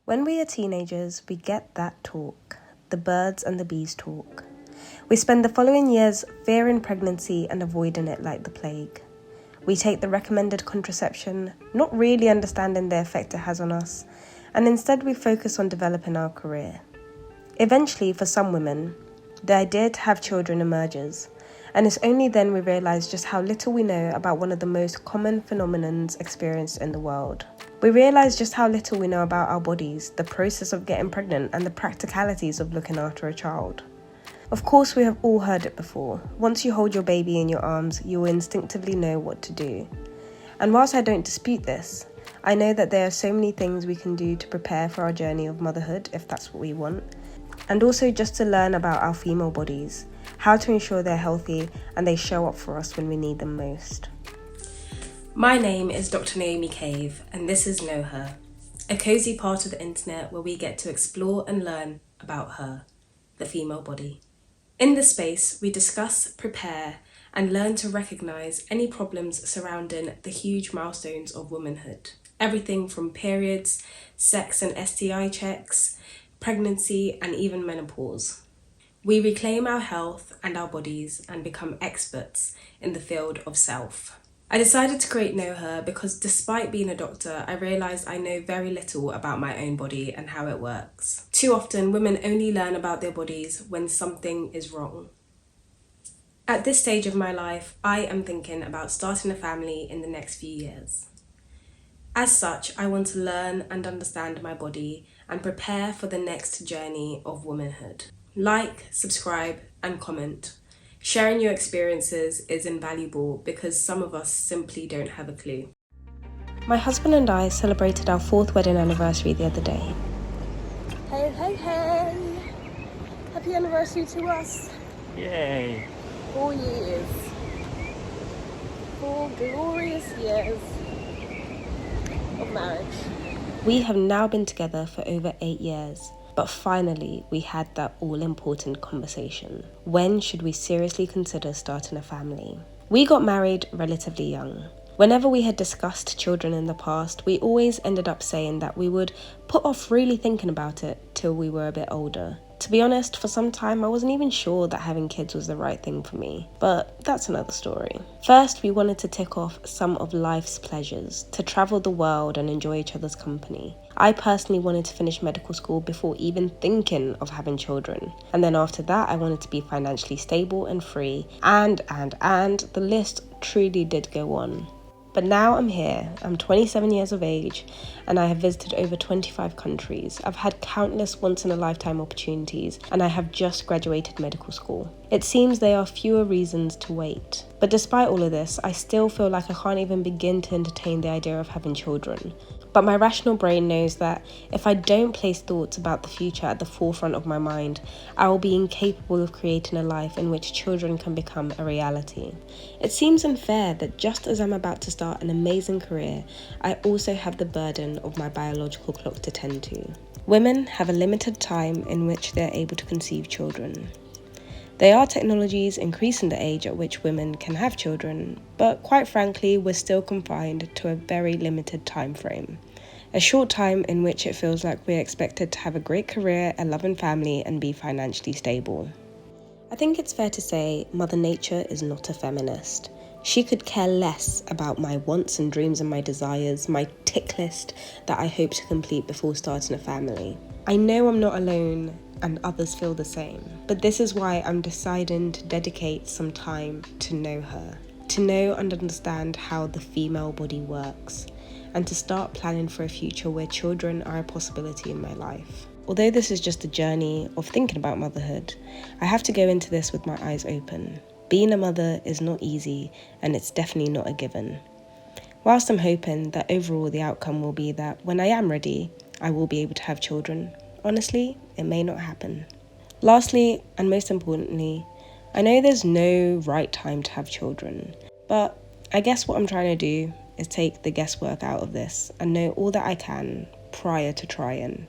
When we are teenagers, we get that talk, the birds and the bees talk. We spend the following years fearing pregnancy and avoiding it like the plague. We take the recommended contraception, not really understanding the effect it has on us, and instead we focus on developing our career. Eventually, for some women, the idea to have children emerges, and it's only then we realise just how little we know about one of the most common phenomenons experienced in the world. We realise just how little we know about our bodies, the process of getting pregnant, and the practicalities of looking after a child. Of course, we have all heard it before. Once you hold your baby in your arms, you will instinctively know what to do. And whilst I don't dispute this, I know that there are so many things we can do to prepare for our journey of motherhood, if that's what we want, and also just to learn about our female bodies, how to ensure they're healthy and they show up for us when we need them most. My name is Dr. Naomi Cave, and this is KnowHer, a cosy part of the internet where we get to explore and learn about her, the female body. In this space, we discuss, prepare, and learn to recognise any problems surrounding the huge milestones of womanhood. Everything from periods, sex and STI checks, pregnancy, and even menopause. We reclaim our health and our bodies and become experts in the field of self. I decided to create KnowHer because despite being a doctor, I realised I know very little about my own body and how it works. Too often, women only learn about their bodies when something is wrong. At this stage of my life, I am thinking about starting a family in the next few years. As such, I want to learn and understand my body and prepare for the next journey of womanhood. Like, subscribe, and comment. Sharing your experiences is invaluable because some of us simply don't have a clue. My husband and I celebrated our 4th wedding anniversary the other day. Hey, hey, hey! Happy anniversary to us! Yay! 4 years. 4 glorious years of marriage. We have now been together for over 8 years. But finally, we had that all-important conversation. When should we seriously consider starting a family? We got married relatively young. Whenever we had discussed children in the past, we always ended up saying that we would put off really thinking about it till we were a bit older. To be honest, for some time I wasn't even sure that having kids was the right thing for me, but that's another story. First, we wanted to tick off some of life's pleasures, to travel the world and enjoy each other's company. I personally wanted to finish medical school before even thinking of having children. And then after that, I wanted to be financially stable and free, and the list truly did go on. But now I'm here, I'm 27 years of age, and I have visited over 25 countries. I've had countless once-in-a-lifetime opportunities, and I have just graduated medical school. It seems there are fewer reasons to wait. But despite all of this, I still feel like I can't even begin to entertain the idea of having children. But my rational brain knows that if I don't place thoughts about the future at the forefront of my mind, I will be incapable of creating a life in which children can become a reality. It seems unfair that just as I'm about to start an amazing career, I also have the burden of my biological clock to tend to. Women have a limited time in which they're able to conceive children. There are technologies increasing the age at which women can have children, but quite frankly, we're still confined to a very limited time frame. A short time in which it feels like we're expected to have a great career, a loving family, and be financially stable. I think it's fair to say Mother Nature is not a feminist. She could care less about my wants and dreams and my desires, my tick list that I hope to complete before starting a family. I know I'm not alone and others feel the same, but this is why I'm deciding to dedicate some time to know her, to know and understand how the female body works, and to start planning for a future where children are a possibility in my life. Although this is just a journey of thinking about motherhood, I have to go into this with my eyes open. Being a mother is not easy, and it's definitely not a given. Whilst I'm hoping that overall the outcome will be that when I am ready, I will be able to have children, honestly, it may not happen. Lastly, and most importantly, I know there's no right time to have children, but I guess what I'm trying to do is take the guesswork out of this and know all that I can prior to trying.